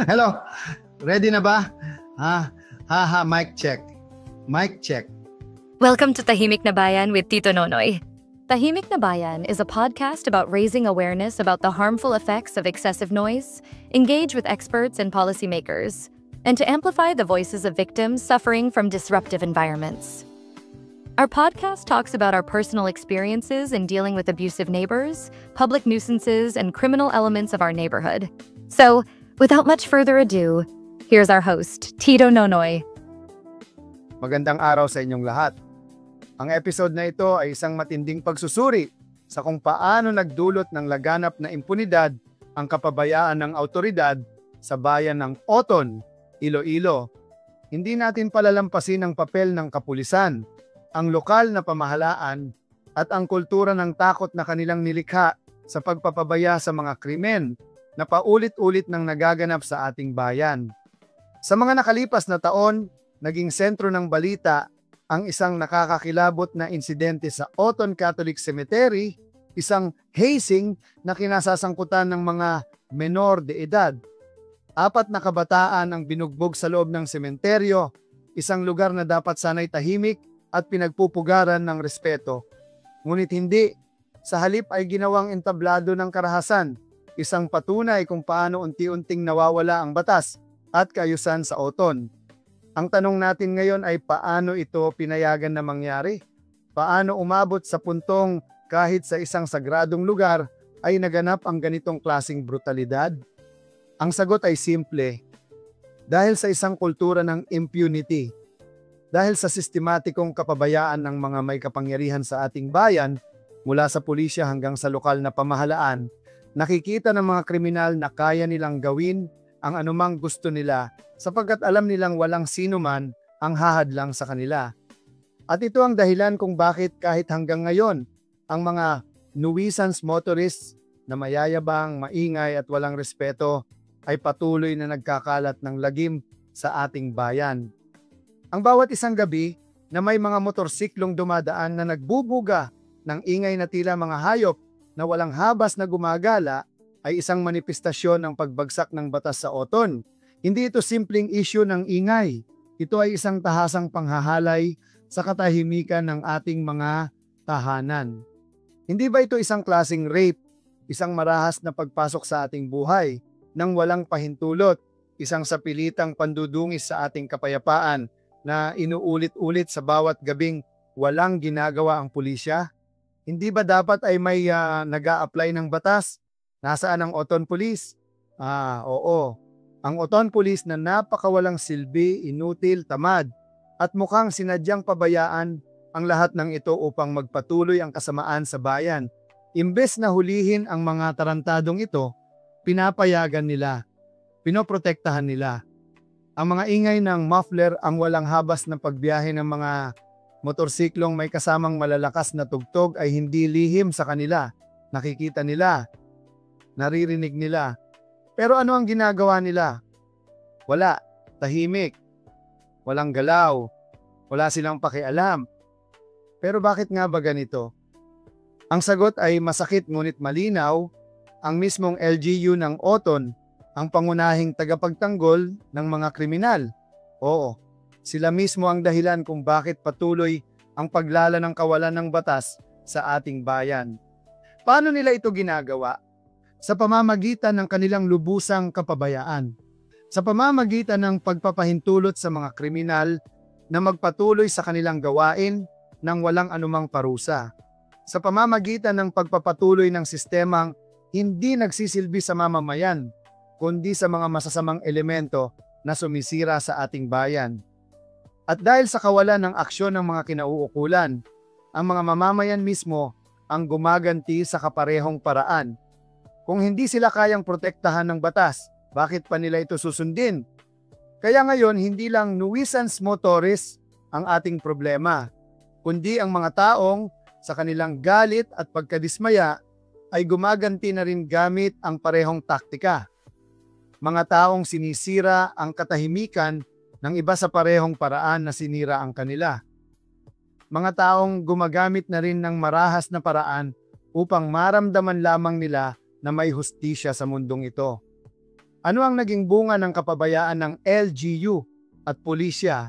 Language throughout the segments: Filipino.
Hello, ready na ba? Mic check. Mic check. Welcome to Tahimik na Bayan with Tito Nonoy. Tahimik na Bayan is a podcast about raising awareness about the harmful effects of excessive noise, engage with experts and policymakers, and to amplify the voices of victims suffering from disruptive environments. Our podcast talks about our personal experiences in dealing with abusive neighbors, public nuisances, and criminal elements of our neighborhood. So, without much further ado, here's our host, Tito Nonoy. Magandang araw sa inyong lahat. Ang episode na ito ay isang matinding pagsusuri sa kung paano nagdulot ng laganap na impunidad ang kapabayaan ng autoridad sa bayan ng Oton, Iloilo. Hindi natin palalampasin ang papel ng kapulisan, ang lokal na pamahalaan, at ang kultura ng takot na kanilang nilikha sa pagpapabaya sa mga krimen na paulit-ulit nang nagaganap sa ating bayan. Sa mga nakalipas na taon, naging sentro ng balita ang isang nakakakilabot na insidente sa Oton Catholic Cemetery, isang hazing na kinasasangkutan ng mga menor de edad. 4 na kabataan ang binugbog sa loob ng sementeryo, isang lugar na dapat sanay tahimik at pinagpupugaran ng respeto. Ngunit hindi, sa halip ay ginawang entablado ng karahasan, isang patunay kung paano unti-unting nawawala ang batas at kaayusan sa Oton. Ang tanong natin ngayon ay paano ito pinayagan na mangyari? Paano umabot sa puntong kahit sa isang sagradong lugar ay naganap ang ganitong klasing brutalidad? Ang sagot ay simple. Dahil sa isang kultura ng impunity. Dahil sa sistematikong kapabayaan ng mga may kapangyarihan sa ating bayan, mula sa pulisya hanggang sa lokal na pamahalaan, nakikita ng mga kriminal na kaya nilang gawin ang anumang gusto nila sapagkat alam nilang walang sino man ang hahadlang sa kanila. At ito ang dahilan kung bakit kahit hanggang ngayon, ang mga nuisance motorists na mayayabang, maingay at walang respeto ay patuloy na nagkakalat ng lagim sa ating bayan. Ang bawat isang gabi na may mga motorsiklong dumadaan na nagbubuga ng ingay na tila mga hayop na walang habas na gumagala ay isang manifestasyon ng pagbagsak ng batas sa Oton. Hindi ito simpleng issue ng ingay. Ito ay isang tahasang panghahalay sa katahimikan ng ating mga tahanan. Hindi ba ito isang klaseng rape, isang marahas na pagpasok sa ating buhay nang walang pahintulot, isang sapilitang pandudungis sa ating kapayapaan na inuulit-ulit sa bawat gabing walang ginagawa ang pulisya? Hindi ba dapat ay may nag-a-apply ng batas? Nasaan ang Oton Police? Oo. Ang Oton Police na napakawalang silbi, inutil, tamad, at mukhang sinadyang pabayaan ang lahat ng ito upang magpatuloy ang kasamaan sa bayan. Imbes na hulihin ang mga tarantadong ito, pinapayagan nila, pinoprotektahan nila. Ang mga ingay ng muffler, ang walang habas na pagbiyahe ng mga motorsiklong may kasamang malalakas na tugtog ay hindi lihim sa kanila. Nakikita nila, naririnig nila. Pero ano ang ginagawa nila? Wala, tahimik, walang galaw, wala silang pakialam. Pero bakit nga ba ganito? Ang sagot ay masakit ngunit malinaw. Ang mismong LGU ng Oton, ang pangunahing tagapagtanggol ng mga kriminal. Oo, sila mismo ang dahilan kung bakit patuloy ang paglala ng kawalan ng batas sa ating bayan. Paano nila ito ginagawa? Sa pamamagitan ng kanilang lubusang kapabayaan. Sa pamamagitan ng pagpapahintulot sa mga kriminal na magpatuloy sa kanilang gawain nang walang anumang parusa. Sa pamamagitan ng pagpapatuloy ng sistemang hindi nagsisilbi sa mamamayan, kundi sa mga masasamang elemento na sumisira sa ating bayan. At dahil sa kawalan ng aksyon ng mga kinauukulan, ang mga mamamayan mismo ang gumaganti sa kaparehong paraan. Kung hindi sila kayang protektahan ng batas, bakit pa nila ito susundin? Kaya ngayon, hindi lang nuisance motorists ang ating problema, kundi ang mga taong sa kanilang galit at pagkadismaya ay gumaganti na rin gamit ang parehong taktika. Mga taong sinisira ang katahimikan ng iba sa parehong paraan na sinira ang kanila. Mga taong gumagamit na rin ng marahas na paraan upang maramdaman lamang nila na may hustisya sa mundong ito. Ano ang naging bunga ng kapabayaan ng LGU at pulisya?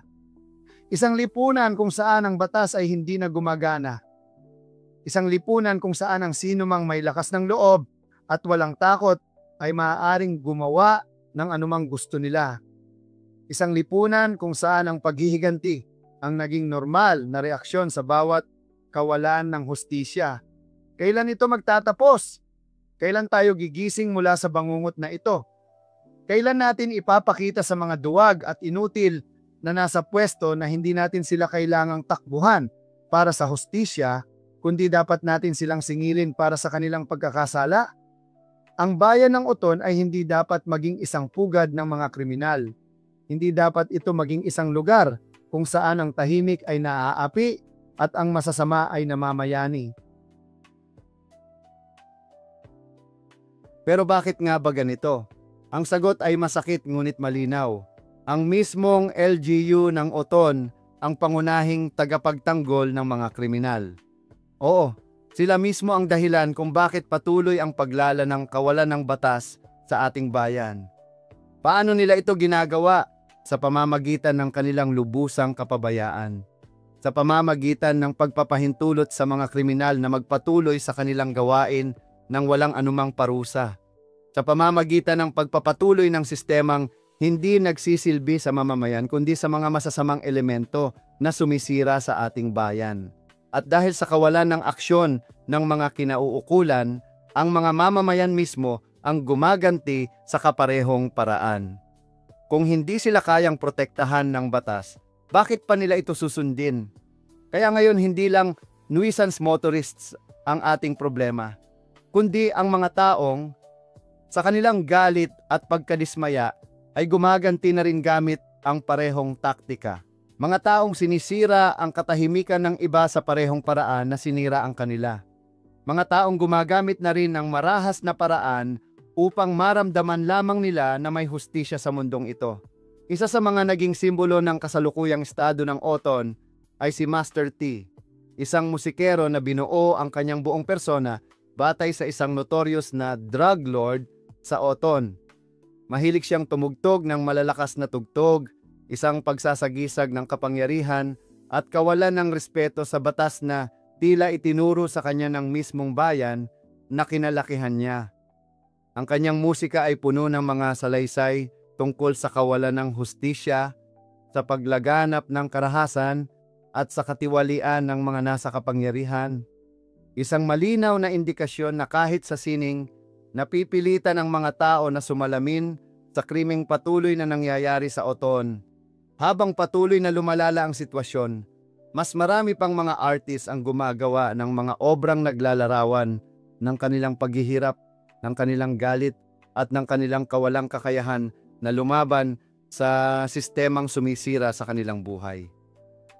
Isang lipunan kung saan ang batas ay hindi na gumagana. Isang lipunan kung saan ang sino mang may lakas ng loob at walang takot ay maaaring gumawa ng anumang gusto nila. Isang lipunan kung saan ang paghihiganti ang naging normal na reaksyon sa bawat kawalan ng hustisya. Kailan ito magtatapos? Kailan tayo gigising mula sa bangungot na ito? Kailan natin ipapakita sa mga duwag at inutil na nasa pwesto na hindi natin sila kailangang takbuhan para sa hustisya, kundi dapat natin silang singilin para sa kanilang pagkakasala? Ang bayan ng Oton ay hindi dapat maging isang pugad ng mga kriminal. Hindi dapat ito maging isang lugar kung saan ang tahimik ay naaapi at ang masasama ay namamayani. Pero bakit nga ba ganito? Ang sagot ay masakit ngunit malinaw. Ang mismong LGU ng Oton ang pangunahing tagapagtanggol ng mga kriminal. Oo, sila mismo ang dahilan kung bakit patuloy ang paglala ng kawalan ng batas sa ating bayan. Paano nila ito ginagawa? Sa pamamagitan ng kanilang lubusang kapabayaan. Sa pamamagitan ng pagpapahintulot sa mga kriminal na magpatuloy sa kanilang gawain nang walang anumang parusa. Sa pamamagitan ng pagpapatuloy ng sistemang hindi nagsisilbi sa mamamayan kundi sa mga masasamang elemento na sumisira sa ating bayan. At dahil sa kawalan ng aksyon ng mga kinauukulan, ang mga mamamayan mismo ang gumaganti sa kaparehong paraan. Kung hindi sila kayang protektahan ng batas, bakit pa nila ito susundin? Kaya ngayon hindi lang nuisance motorists ang ating problema, kundi ang mga taong sa kanilang galit at pagkadismaya ay gumaganti na rin gamit ang parehong taktika. Mga taong sinisira ang katahimikan ng iba sa parehong paraan na sinira ang kanila. Mga taong gumagamit na rin ng marahas na paraan upang maramdaman lamang nila na may hustisya sa mundong ito. Isa sa mga naging simbolo ng kasalukuyang estado ng Oton ay si Master T, isang musikero na binuo ang kanyang buong persona batay sa isang notorious na drug lord sa Oton. Mahilig siyang tumugtog ng malalakas na tugtog, isang pagsasagisag ng kapangyarihan at kawalan ng respeto sa batas na tila itinuro sa kanya ng mismong bayan na kinalakihan niya. Ang kanyang musika ay puno ng mga salaysay tungkol sa kawalan ng hustisya, sa paglaganap ng karahasan, at sa katiwalian ng mga nasa kapangyarihan. Isang malinaw na indikasyon na kahit sa sining, napipilitan ang mga tao na sumalamin sa krimeng patuloy na nangyayari sa Oton. Habang patuloy na lumalala ang sitwasyon, mas marami pang mga artist ang gumagawa ng mga obrang naglalarawan ng kanilang paghihirap, ng kanilang galit at ng kanilang kawalang kakayahan na lumaban sa sistemang sumisira sa kanilang buhay.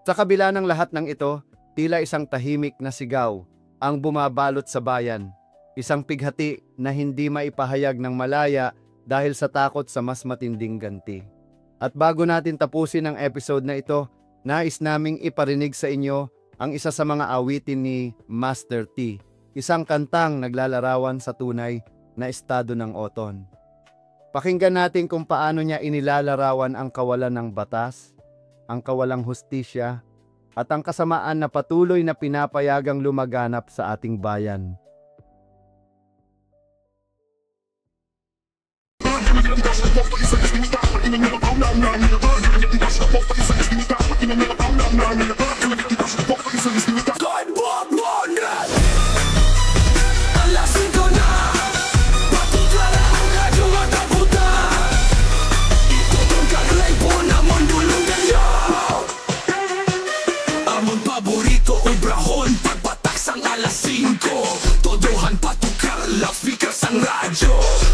Sa kabila ng lahat ng ito, tila isang tahimik na sigaw ang bumabalot sa bayan, isang pighati na hindi maipahayag ng malaya dahil sa takot sa mas matinding ganti. At bago natin tapusin ang episode na ito, nais naming iparinig sa inyo ang isa sa mga awitin ni Master T, isang kantang naglalarawan sa tunay na estado ng Oton. Pakinggan natin kung paano niya inilalarawan ang kawalan ng batas, ang kawalang hustisya, at ang kasamaan na patuloy na pinapayagang lumaganap sa ating bayan.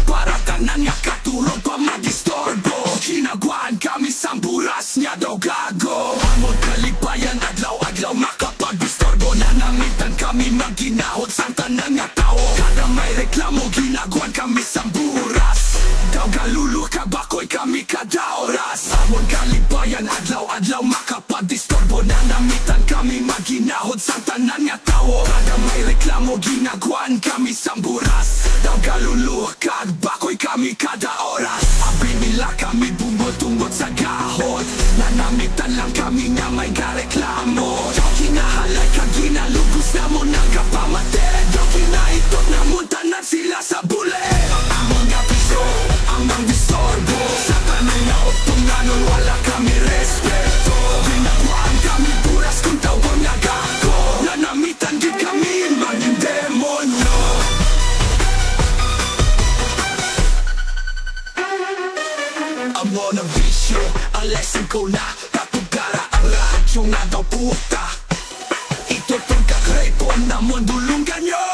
Para tanan niya katulog pa madistorbo. Kinagwaan kami sang buras niya daw gago. Amod kalipayan adlaw-adlaw makapag-distorbo. Nanangitan kami magginahod sang tanan nga tao. Kada may reklamo ginagwaan kami sang buras. Daw galulu kabakoy kami kada oras. Amod kalipayan adlaw-adlaw makapag-distorbo. Nanangitan kami magginahod sang tanan nga tao. Kada may reklamo ginagwaan kami sang buras. Daw galulu kabakoy kami kada oras. wala kami bumutunggot sa gahon. Nanamitan lang kami nga may gareklamo. Daw kinahalay ka ginalugos na mo nang kapamate. Daw kinaitot na mo tanan sila sa bule. Ang mga piso, ang mga distorbo. Sa tanong na optunganon wala kami respeto. Ginagwaan kami puras kung tawag nga gago. Nanamitan din kami maging demonyo. Amo ng bisyo, ang lesson ko na katugara ang radyo nga daw puta. Ito'y pagkakrepo na mundulungan nyo.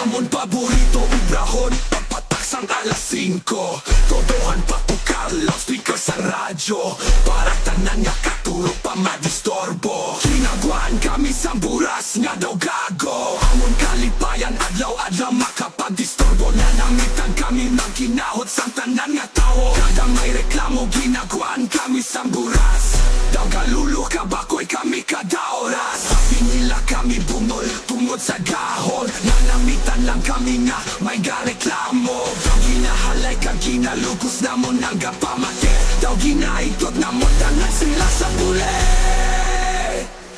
Amon paborito ubrahon, pagpataksang alas 5. Todohan papukal, loudspeaker sa radyo. Para tanan nga katuro pa madistorbo. Kinagwaan kami sa buras nga daw gago. Amon kalipayan, adlaw-adlaw makapag-distorbo. Nanamitan kami ng kinahot sa tanan nga tao. Kada may reklamo, ginagwaan kami sa buras. Daw galulo ka bakoy kami kada oras. Sabi nila kami bungol, tungod sa gahon. Nanamitan lang kami nga may gareklamo. Daw ginahalay ka ginalugos na mo nang gapamate. Daw ginaitot na mo tanan sila sa bule.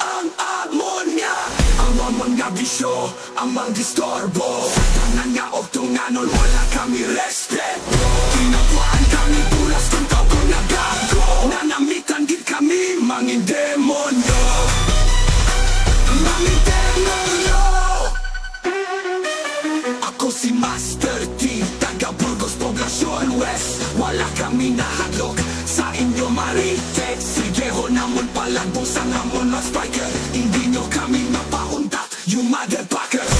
Ang amon nga, ang mga bisyo, ang mga distorbo. Sa tanan nga optunganon wala kami respeto. Kinagwaan kami pulas kung tawag na gago. Nanamitan din kami mangin demonyo. Mangin demonyo. Ako si Master T, taga Burgos, Poblacion West. Wala kami nahadlok sa inyo marites. Sige ho namon palagbo sa namon na spiker. Hindi nyo kami mapauntat, you motherfuckers.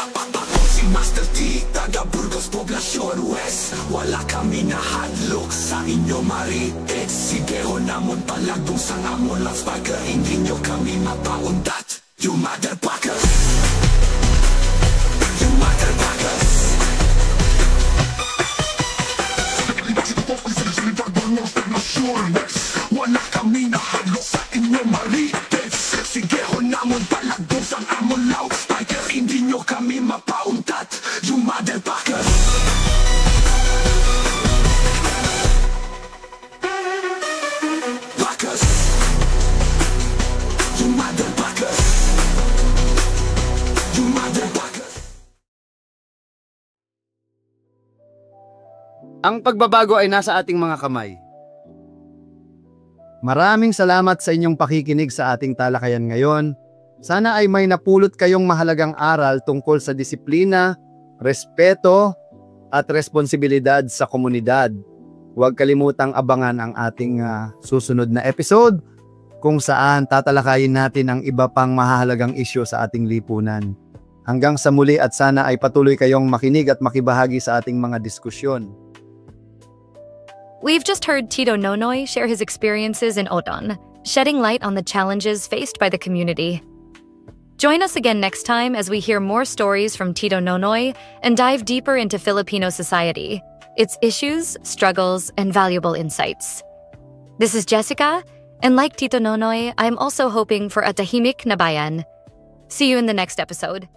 Ako si Master T, taga Burgos, Poblacion West. Wala kami nahadlok sa inyo marites. Sige ho namon palagbo sa namon na spiker. Hindi nyo kami mapauntat, you motherfuckers. You motherfuckers. Wala kami nahadlok sa inyo marites. Sige ho namon palagbo sa namon loudspeaker. Hindi nyo kami mapauntat, you motherfuckers. Fuckers. You motherfuckers. You motherfuckers. Ang pagbabago ay nasa ating mga kamay. Maraming salamat sa inyong pakikinig sa ating talakayan ngayon. Sana ay may napulot kayong mahalagang aral tungkol sa disiplina, respeto, at responsibilidad sa komunidad. Huwag kalimutang abangan ang ating susunod na episode kung saan tatalakayin natin ang iba pang mahalagang isyu sa ating lipunan. Hanggang sa muli at sana ay patuloy kayong makinig at makibahagi sa ating mga diskusyon. We've just heard Tito Nonoy share his experiences in Odon, shedding light on the challenges faced by the community. Join us again next time as we hear more stories from Tito Nonoy and dive deeper into Filipino society, its issues, struggles, and valuable insights. This is Jessica, and like Tito Nonoy, I'm also hoping for a tahimik na bayan. See you in the next episode.